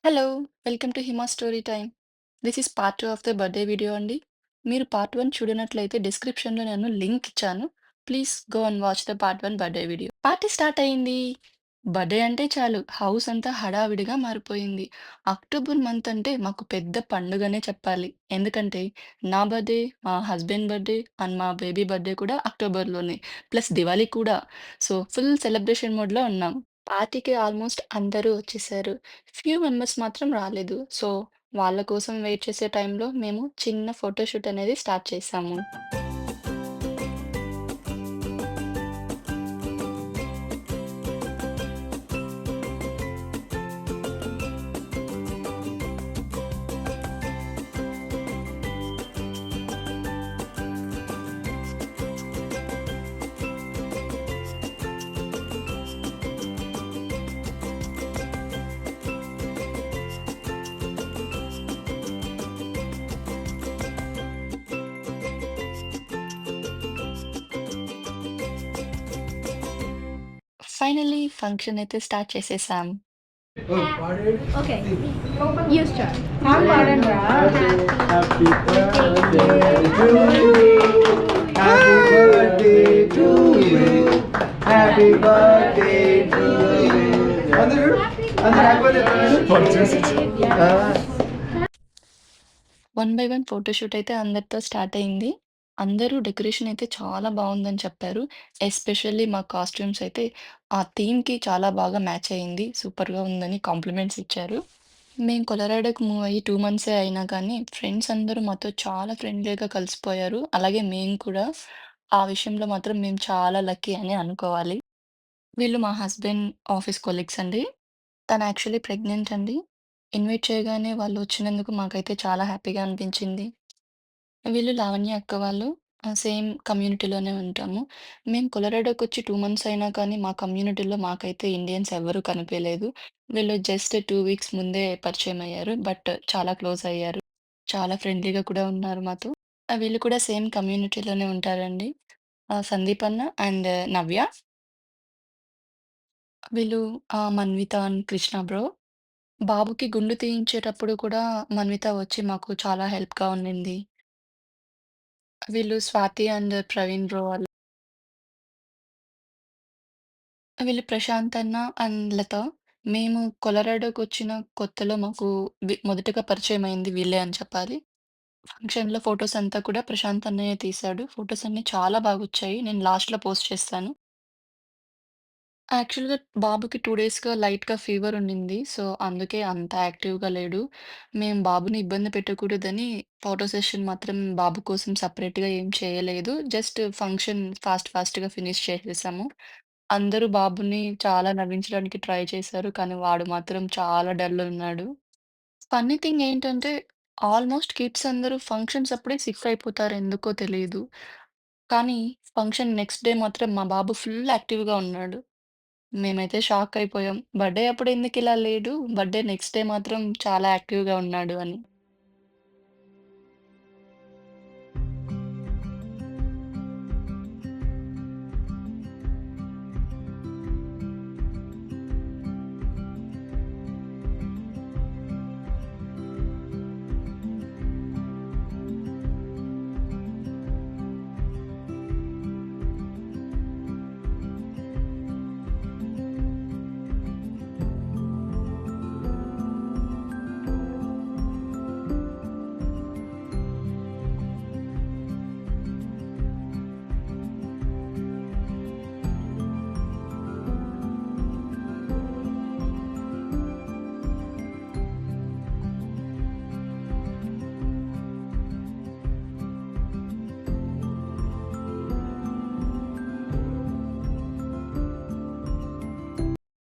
Hello! Welcome to Hima story time. This is part 2 of the birthday video అండి. మీరు part 1 చూడనట్లయితే డిస్క్రిప్షన్‌లో నేను link ఇచ్చాను. Please go and watch the part 1 birthday video. Party start అయింది. Birthday అంటే చాలు house అంతా హడావిడిగా మారిపోయింది. అక్టోబర్ మంత్ అంటే మాకు పెద్ద పండుగనే చెప్పాలి. ఎందుకంటే నా బర్త్‌డే, మా హస్బెండ్ బర్త్‌డే అండ్ మా బేబీ బర్త్‌డే కూడా అక్టోబర్‌లోనే. ప్లస్ దివాళీ కూడా. సో, ఫుల్ సెలబ్రేషన్ మోడ్‌లో ఉన్నాం. పార్టీకి ఆల్మోస్ట్ అందరూ వచ్చేసారు. ఫ్యూ మెంబర్స్ మాత్రం రాలేదు. సో, వాళ్ళ కోసం వెయిట్ చేసే టైంలో మేము చిన్న ఫోటోషూట్ అనేది స్టార్ట్ చేశాము. ఫైనల్లీ ఫంక్షన్ అయితే స్టార్ట్ చేసేసాం. Okay, you start. I'm Varendra. Happy birthday to you. Happy birthday to you. Happy birthday to you. అందరూ happy birthday. One by one photoshoot అయితే అందరితో స్టార్ట్ అయింది. అందరూ డెకరేషన్ అయితే చాలా బావుందని చెప్పారు. ఎస్పెషల్లీ మా కాస్ట్యూమ్స్ అయితే ఆ థీమ్‌కి చాలా బాగా మ్యాచ్ అయింది. సూపర్‌గా ఉందని కాంప్లిమెంట్స్ ఇచ్చారు. మేము కొలరాడోకి మూవ్ అయ్యి 2 మంత్సే అయినా కానీ, ఫ్రెండ్స్ అందరూ మాతో చాలా ఫ్రెండ్లీగా కలిసిపోయారు. అలాగే మేము కూడా. ఆ విషయంలో మాత్రం మేము చాలా లక్కీ అని అనుకోవాలి. వీళ్ళు మా హస్బెండ్ ఆఫీస్ కొలీగ్స్ అండి. తను యాక్చువల్లీ ప్రెగ్నెంట్ అండి. ఇన్వైట్ చేయగానే వాళ్ళు వచ్చినందుకు మాకైతే చాలా హ్యాపీగా అనిపించింది. వీళ్ళు లావణ్య అక్క వాళ్ళు. సేమ్ కమ్యూనిటీలోనే ఉంటాము. మేము కొలరాడోకొచ్చి 2 మంత్స్ అయినా కానీ మా కమ్యూనిటీలో మాకైతే ఇండియన్స్ ఎవ్వరూ కనిపియలేదు. వీళ్ళు జస్ట్ 2 వీక్స్ ముందే పరిచయమయ్యారు. బట్ చాలా క్లోజ్ అయ్యారు. చాలా ఫ్రెండ్లీగా కూడా ఉన్నారు మాతో. వీళ్ళు కూడా సేమ్ కమ్యూనిటీలోనే ఉంటారండి. సందీప్ అన్న అండ్ నవ్య. వీళ్ళు మన్విత అండ్ కృష్ణ బ్రో. బాబుకి గుండు తీయించేటప్పుడు కూడా మన్విత వచ్చి మాకు చాలా హెల్ప్‌గా ఉండింది. వీళ్ళు స్వాతి అండ్ ప్రవీణ్ బ్రో వాళ్ళు. వీళ్ళు ప్రశాంత్ అన్న అండ్ లత. మేము కొలరాడోకొచ్చిన కొత్తలో మాకు మొదటగా పరిచయమైంది వీళ్ళే అని చెప్పాలి. ఫంక్షన్‌లో ఫోటోస్ అంతా కూడా ప్రశాంత్ అన్నయ్య తీశాడు. ఫోటోస్ అన్నీ చాలా బాగొచ్చాయి. నేను లాస్ట్‌లో పోస్ట్ చేస్తాను. యాక్చువల్‌గా బాబుకి 2 డేస్‌గా లైట్‌గా ఫీవర్ ఉండింది. సో, అందుకే అంత యాక్టివ్‌గా లేడు. మేము బాబుని ఇబ్బంది పెట్టకూడదని ఫోటో సెషన్ మాత్రం బాబు కోసం సెపరేట్‌గా ఏం చేయలేదు. జస్ట్ ఫంక్షన్ ఫాస్ట్‌గా ఫినిష్ చేసేసాము. అందరూ బాబుని చాలా నవ్వించడానికి ట్రై చేశారు. కానీ వాడు మాత్రం చాలా డల్ ఉన్నాడు. ఫన్నీ థింగ్ ఏంటంటే ఆల్మోస్ట్ కిడ్స్ అందరూ ఫంక్షన్స్ అప్పుడే సిక్ అయిపోతారు ఎందుకో తెలీదు. కానీ ఫంక్షన్ నెక్స్ట్ డే మాత్రం మా బాబు ఫుల్ యాక్టివ్‌గా ఉన్నాడు. మేమైతే షాక్ అయిపోయాం. బర్త్‌డే అప్పుడు ఎందుకిలా లేడు? బర్త్‌డే నెక్స్ట్ డే మాత్రం చాలా యాక్టివ్‌గా ఉన్నాడు అని.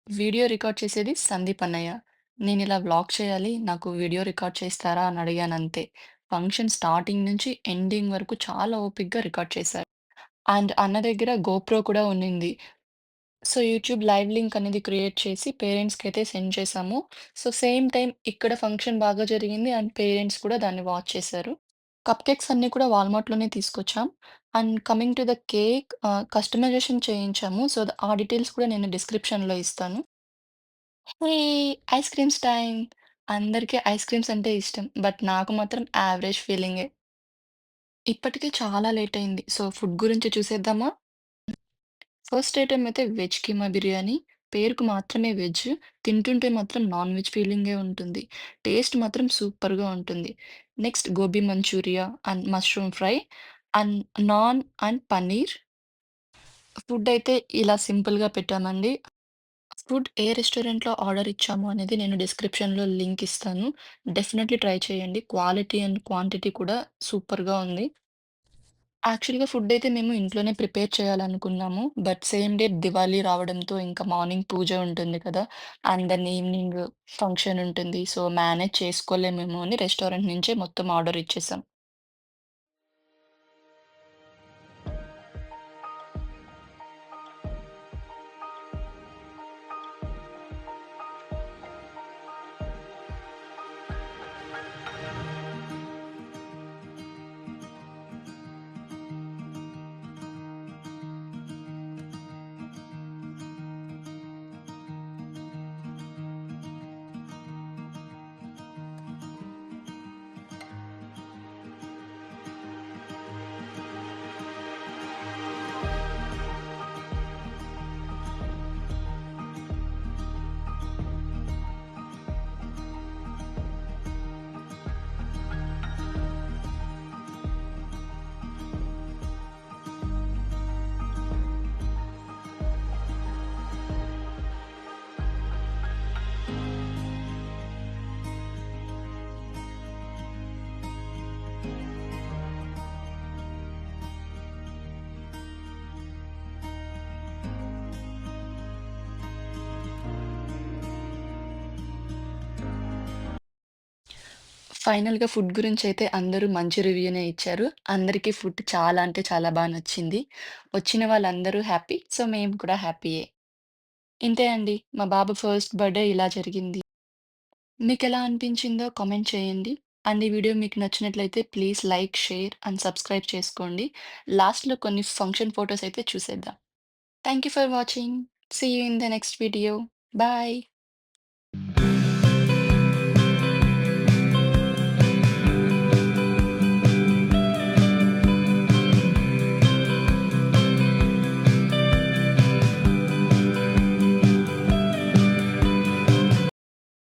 వీడియో రికార్డ్ చేసేది సందీప్ అన్నయ్య. నేనిలా వ్లాగ్ చేయాలి, నాకు వీడియో రికార్డ్ చేస్తారా అని అడిగానంతే. ఫంక్షన్ స్టార్టింగ్ నుంచి ఎండింగ్ వరకు చాలా ఓపికగా రికార్డ్ చేశారు. అండ్ అన్న దగ్గర గోప్రో కూడా ఉన్నింది. సో, యూట్యూబ్ లైవ్ లింక్ అనేది క్రియేట్ చేసి పేరెంట్స్‌కైతే సెండ్ చేశాము. సో, సేమ్ టైమ్ ఇక్కడ ఫంక్షన్ బాగా జరిగింది అండ్ పేరెంట్స్ కూడా దాన్ని వాచ్ చేశారు. కప్ కేక్స్ అన్నీ కూడా వాల్మార్ట్‌లోనే తీసుకొచ్చాం. And coming to the cake customization చేయించాము. సో, ఆ డీటెయిల్స్ కూడా నేను డిస్క్రిప్షన్‌లో ఇస్తాను. హే! Ice creams time. అందరికీ ఐస్ క్రీమ్స్ అంటే ఇష్టం. బట్ నాకు మాత్రం యావరేజ్ ఫీలింగే. ఇప్పటికే చాలా లేట్ అయింది. సో, ఫుడ్ గురించి చూసేద్దామా? ఫస్ట్ ఐటెమ్ అయితే వెజ్ కీమా బిర్యానీ. పేరుకు మాత్రమే వెజ్. తింటుంటే మాత్రం నాన్ వెజ్ ఫీలింగే ఉంటుంది. టేస్ట్ మాత్రం సూపర్‌గా ఉంటుంది. Next gobi manchuria and mushroom fry and naan and paneer. Food అయితే ఇలా సింపుల్‌గా పెట్టామండి. ఫుడ్ ఏ రెస్టారెంట్‌లో ఆర్డర్ ఇచ్చాము అనేది నేను డిస్క్రిప్షన్‌లో లింక్ ఇస్తాను. డెఫినెట్‌లీ ట్రై చేయండి. క్వాలిటీ అండ్ క్వాంటిటీ కూడా సూపర్‌గా ఉంది. యాక్చువల్‌గా ఫుడ్డయితే మేము ఇంట్లోనే ప్రిపేర్ చేయాలనుకున్నాము. బట్ సేమ్ డే దివాళీ రావడంతో ఇంకా మార్నింగ్ పూజ ఉంటుంది కదా! అండ్ దెన్ ఈవినింగ్ ఫంక్షన్ ఉంటుంది. సో, మేనేజ్ చేసుకోలేమేమో అని రెస్టారెంట్ నుంచే మొత్తం ఆర్డర్ ఇచ్చేసాం. ఫైనల్‌గా ఫుడ్ గురించయితే అందరూ మంచి రివ్యూనే ఇచ్చారు. అందరికీ ఫుడ్ చాలా అంటే చాలా నచ్చింది. వచ్చిన వాళ్ళందరూ హ్యాపీ. సో, మేము కూడా హ్యాపీయే. ఇంతే అండి. మా బాబు ఫస్ట్ బర్త్‌డే ఇలా జరిగింది. మీకెలా అనిపించిందో కామెంట్ చేయండి. అండ్ ఈ వీడియో మీకు నచ్చినట్లయితే please like, share and subscribe చేసుకోండి. లాస్ట్‌లో కొన్ని ఫంక్షన్ ఫోటోస్ అయితే చూసేద్దాం. Thank you for watching. See you in the next video. Bye.